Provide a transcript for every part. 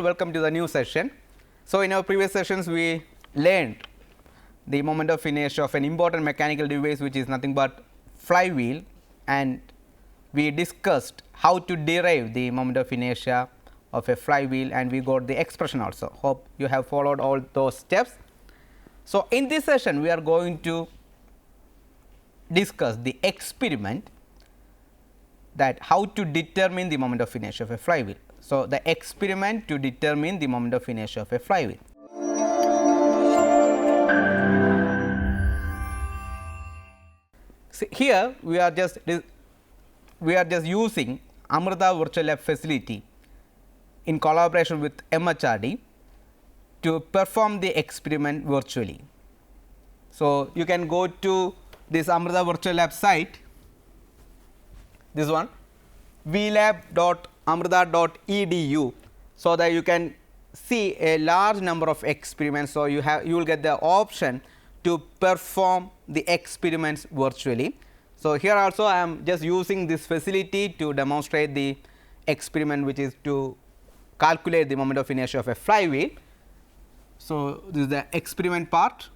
welcome to the new session. So, in our previous sessions we learned the moment of inertia of an important mechanical device which is nothing but flywheel, and we discussed how to derive the moment of inertia of a flywheel, and we got the expression also. Hope you have followed all those steps. So, in this session we are going to discuss the experiment, that how to determine the moment of inertia of a flywheel. So, the experiment to determine the moment of inertia of a flywheel. See, here we are just using Amrita Virtual Lab facility in collaboration with MHRD to perform the experiment virtually. So, you can go to this Amrita Virtual Lab site, this one vlab.amrita.edu, so that you can see a large number of experiments. So, you will get the option to perform the experiments virtually. So, here also I am just using this facility to demonstrate the experiment, which is to calculate the moment of inertia of a flywheel. So, this is the experiment part.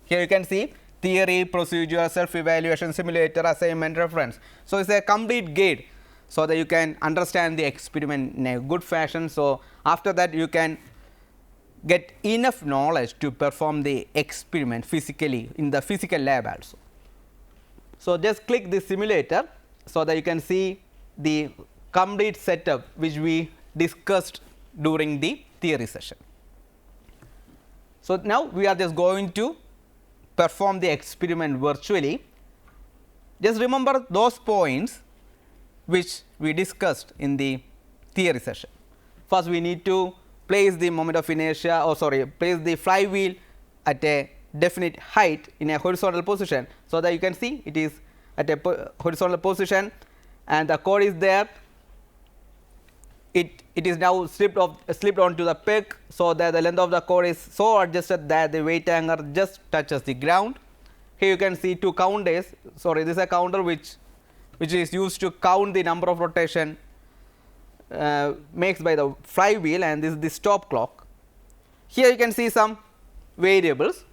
Here you can see theory, procedure, self evaluation, simulator, assignment, reference. So, it is a complete guide, so that you can understand the experiment in a good fashion. So, after that you can get enough knowledge to perform the experiment physically in the physical lab also. So, just click the simulator, so that you can see the complete setup which we discussed during the theory session. So, now we are just going to perform the experiment virtually. Just remember those points which we discussed in the theory session. First, we need to place the moment of inertia, place the flywheel at a definite height in a horizontal position. So, that you can see it is at a horizontal position and the cord is there. It is now slipped onto the peg, so that the length of the cord is so adjusted that the weight hanger just touches the ground. Here you can see two counters. Sorry, this is a counter which is used to count the number of rotation makes by the flywheel, and this is the stop clock. Here you can see some variables.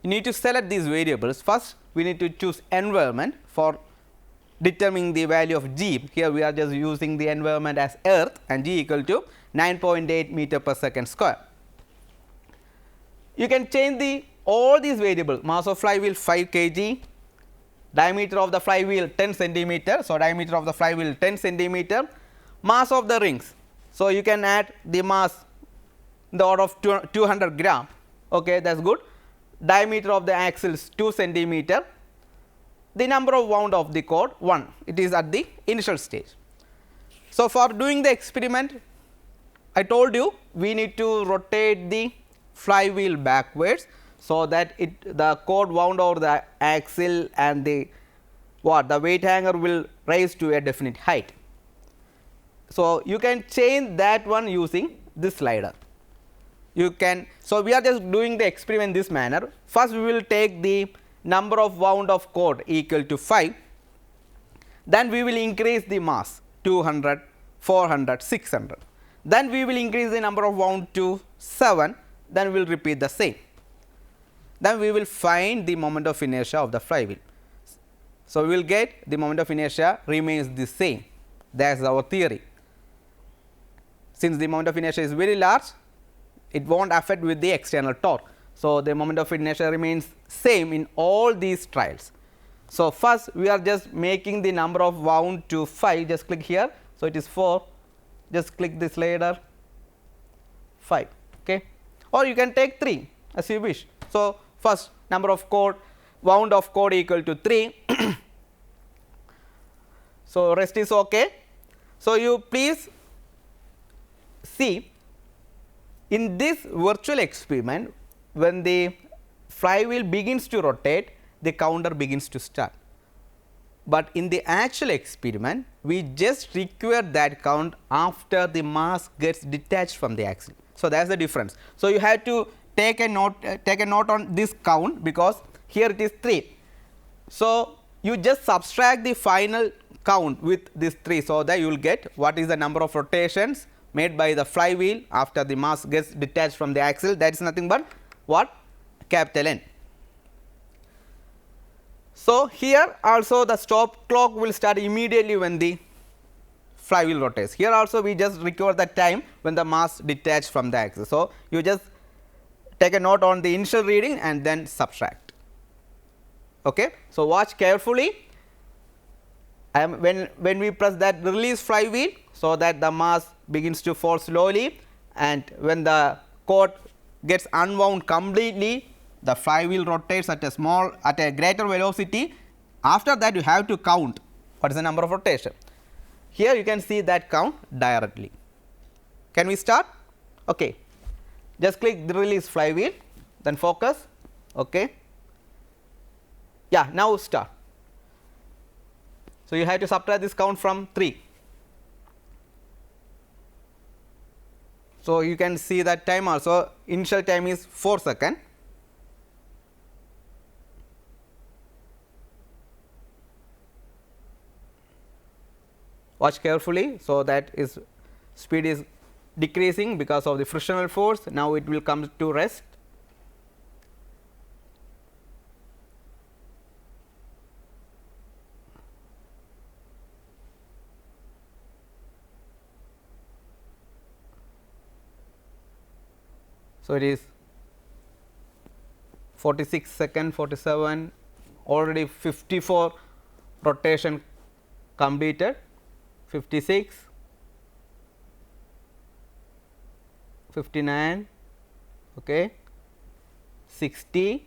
You need to select these variables. First, we need to choose environment for determining the value of g. Here we are just using the environment as earth, and g equal to 9.8 meter per second square. You can change all these variables. Mass of flywheel 5 kg, diameter of the flywheel 10 centimeter. So, diameter of the flywheel 10 centimeter, mass of the rings. So, you can add the mass in the order of 200 gram. Okay, that is good. Diameter of the axles 2 centimeter. The number of wound of the cord 1, it is at the initial stage. So, for doing the experiment, I told you we need to rotate the flywheel backwards, so that the cord wound over the axle and the weight hanger will rise to a definite height. So, you can change that one using this slider. You can. So, we are just doing the experiment in this manner. First, we will take the number of wound of cord equal to 5, then we will increase the mass 200, 400, 600, then we will increase the number of wound to 7, then we will repeat the same, then we will find the moment of inertia of the flywheel. So, we will get the moment of inertia remains the same. That is our theory. Since the moment of inertia is very large, it will not affect with the external torque. So, the moment of inertia remains same in all these trials. So, first we are just making the number of wound to 5, just click here. So, it is 4, just click the slider 5, okay, or you can take 3 as you wish. So, first number of wound of cord equal to 3. So, rest is okay. So, you please see in this virtual experiment, when the flywheel begins to rotate, the counter begins to start. But in the actual experiment, we just require that count after the mass gets detached from the axle. So, that is the difference. So, you have to take a note on this count, because here it is 3. So, you just subtract the final count with this 3. So, that you will get what is the number of rotations made by the flywheel after the mass gets detached from the axle, that is nothing but what? Capital N. So, here also the stop clock will start immediately when the flywheel rotates. Here also we just record the time when the mass detached from the axle. So, you just take a note on the initial reading and then subtract. Okay. So, watch carefully. When we press that release flywheel, so that the mass begins to fall slowly, and when the cord gets unwound completely, the flywheel rotates at a greater velocity. After that, you have to count what is the number of rotation. Here you can see that count directly. Can we start? Okay. Just click the release flywheel, then focus. Okay. Yeah, now start. So, you have to subtract this count from 3. So, you can see that time also, initial time is 4 seconds. Watch carefully. So, that is speed is decreasing because of the frictional force. Now, it will come to rest. So, it is 46 seconds, 47, already 54 rotation completed, 56, 59, okay, 60,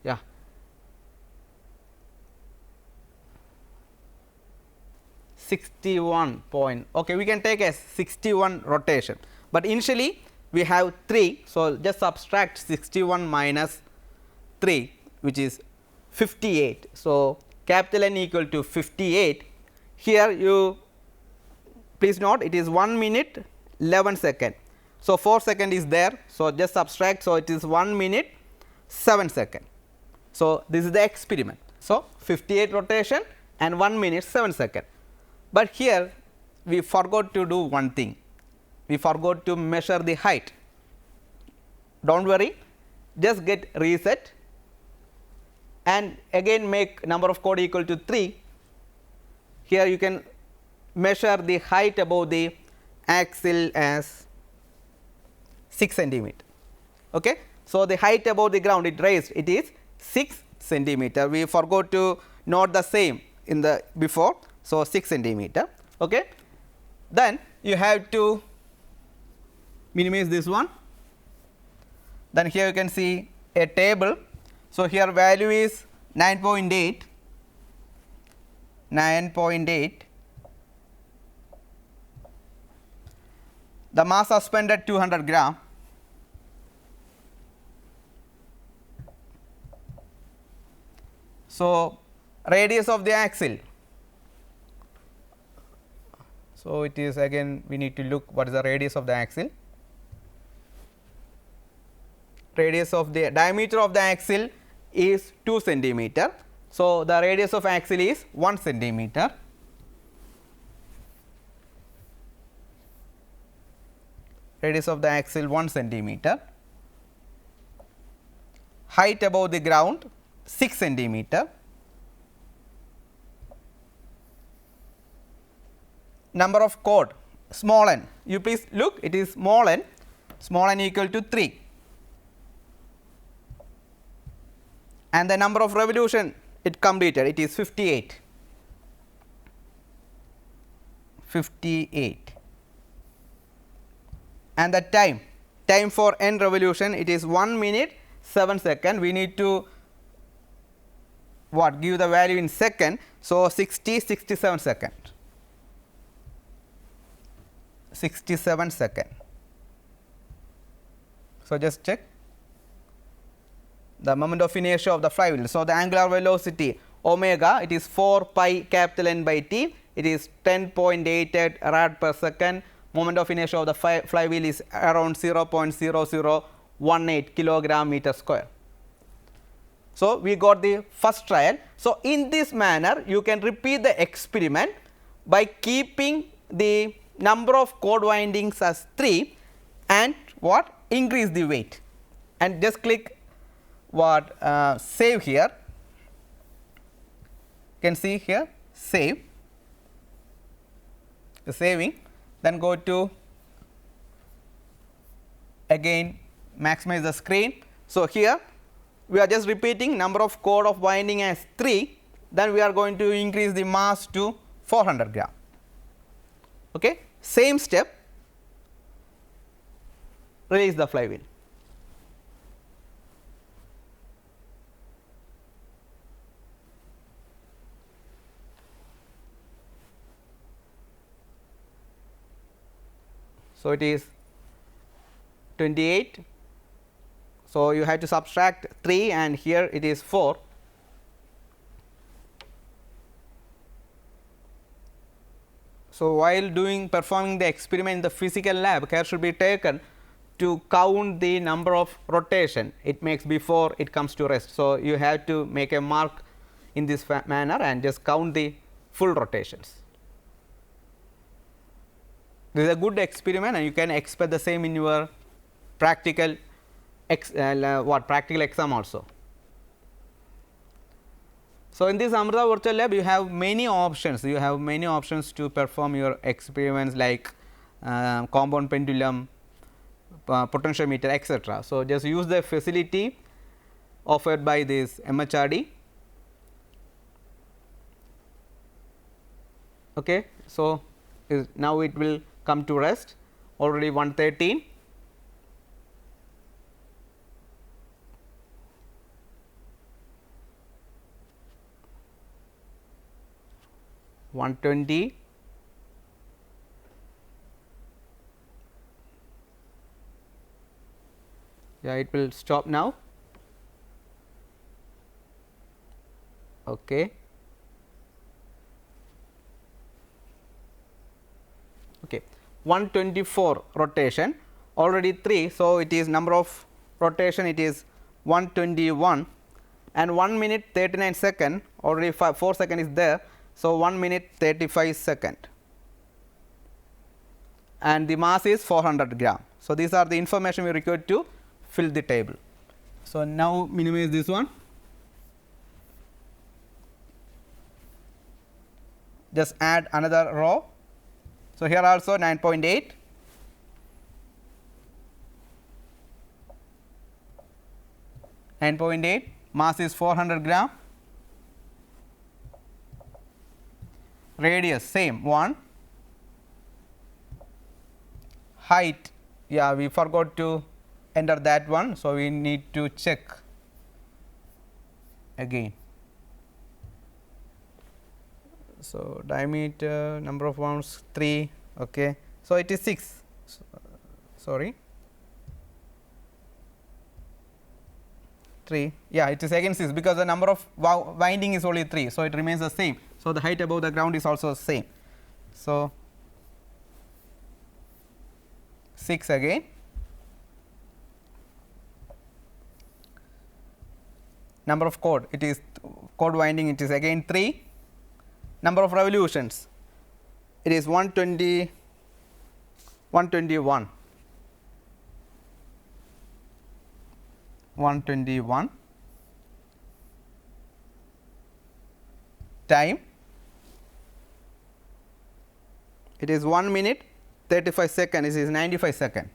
yeah, 61 point. Okay, we can take as 61 rotation, but initially we have 3. So, just subtract 61 minus 3, which is 58. So, capital N equal to 58. Here you please note it is 1 minute 11 second. So, 4 second is there. So, just subtract. So, it is 1 minute 7 second. So, this is the experiment. So, 58 rotation and 1 minute 7 second. But here we forgot to do one thing. We forgot to measure the height. Do not worry, just get reset and again make number of cord equal to 3. Here you can measure the height above the axle as 6 centimeter. Okay. So, the height above the ground it raised, it is 6 centimeter. We forgot to note the same in the before. So, 6 centimeter. Okay. Then you have to minimize this one. Then here you can see a table. So, here value is 9.8, 9.8. The mass suspended 200 gram. So, radius of the axle. So, it is again we need to look what is the radius of the axle. Radius of the diameter of the axle is 2 centimeter. So, the radius of axle is 1 centimeter. Radius of the axle 1 centimeter. Height above the ground 6 centimeter. Number of cord small n, you please look, it is small n equal to 3, and the number of revolution it completed, it is 58, 58, and the time for n revolution it is 1 minute 7 second. We need to what give the value in second. So, 67 second. 67 second. So, just check the moment of inertia of the flywheel. So, the angular velocity omega it is 4 pi capital N by T, it is 10.88 rad per second. Moment of inertia of the flywheel is around 0.0018 kilogram meter square. So, we got the first trial. So, in this manner you can repeat the experiment by keeping the number of code windings as 3 and what increase the weight, and just click what save here. You can see here save, saving, then go to again maximize the screen. So, here we are just repeating number of code of winding as 3, then we are going to increase the mass to 400 gram. Okay. Same step, release the flywheel. So, it is 28. So, you have to subtract 3 and here it is 4. So, while performing the experiment in the physical lab, care should be taken to count the number of rotation it makes before it comes to rest. So, you have to make a mark in this manner and just count the full rotations. This is a good experiment and you can expect the same in your practical practical exam also. So, in this Amrita virtual lab you have many options, to perform your experiments like compound pendulum, potentiometer, etc. So, just use the facility offered by this MHRD. Okay. So, now it will come to rest, already 113. $120, yeah, it will stop now. Okay. Okay. 124 rotation, already 3. So, it is number of rotation, it is 121 and 1 minute 39 second, already 4 second is there. So, 1 minute 35 second and the mass is 400 gram. So, these are the information we require to fill the table. So, now minimize this one, just add another row. So, here also 9.8, mass is 400 gram, radius same 1, height, yeah, we forgot to enter that one. So, we need to check again. So, diameter, number of wounds 3, okay. So, it is 6, sorry 3, yeah, it is again 6 because the number of winding is only 3. So, it remains the same. So, the height above the ground is also same. So, 6 again, number of code, it is code winding, it is again 3, number of revolutions, it is 120, 121, 121, time, it is 1 minute 35 second, this is 95 second.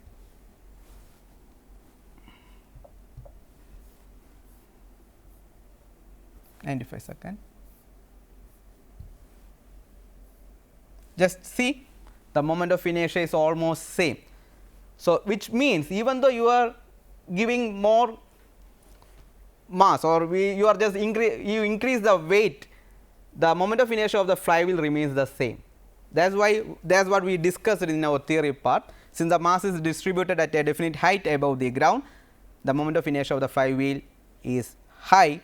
Just see the moment of inertia is almost same. So, which means even though you are giving more mass or you are just increase the weight, the moment of inertia of the flywheel remains the same. That is what we discussed in our theory part. Since the mass is distributed at a definite height above the ground, the moment of inertia of the flywheel is high,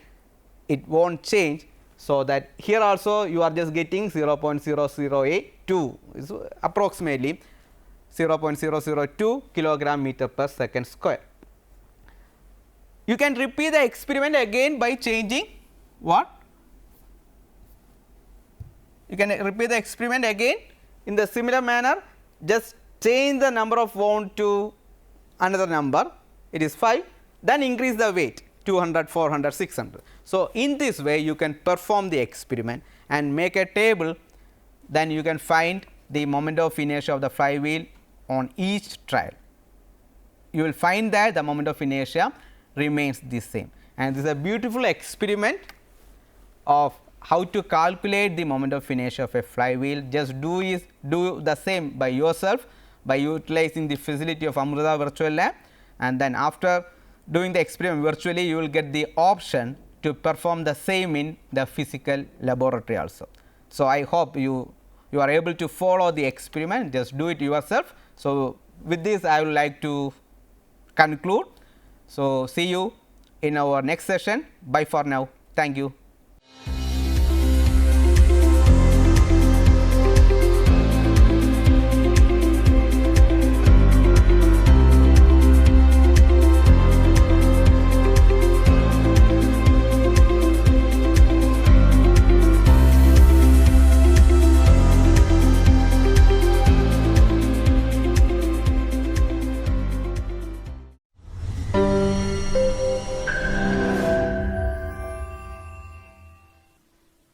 it will not change. So, that here also you are just getting 0.0082 is approximately 0.002 kilogram meter per second square. You can repeat the experiment again by changing what? You can repeat the experiment again in the similar manner, just change the number of wound to another number, it is 5, then increase the weight 200, 400, 600. So, in this way you can perform the experiment and make a table, then you can find the moment of inertia of the flywheel on each trial. You will find that the moment of inertia remains the same, and this is a beautiful experiment of how to calculate the moment of inertia of a flywheel. Just do the same by yourself by utilizing the facility of Amrita Virtual Lab, and then after doing the experiment virtually you will get the option to perform the same in the physical laboratory also. So, I hope you are able to follow the experiment, just do it yourself. So, with this I would like to conclude. So, see you in our next session. Bye for now. Thank you.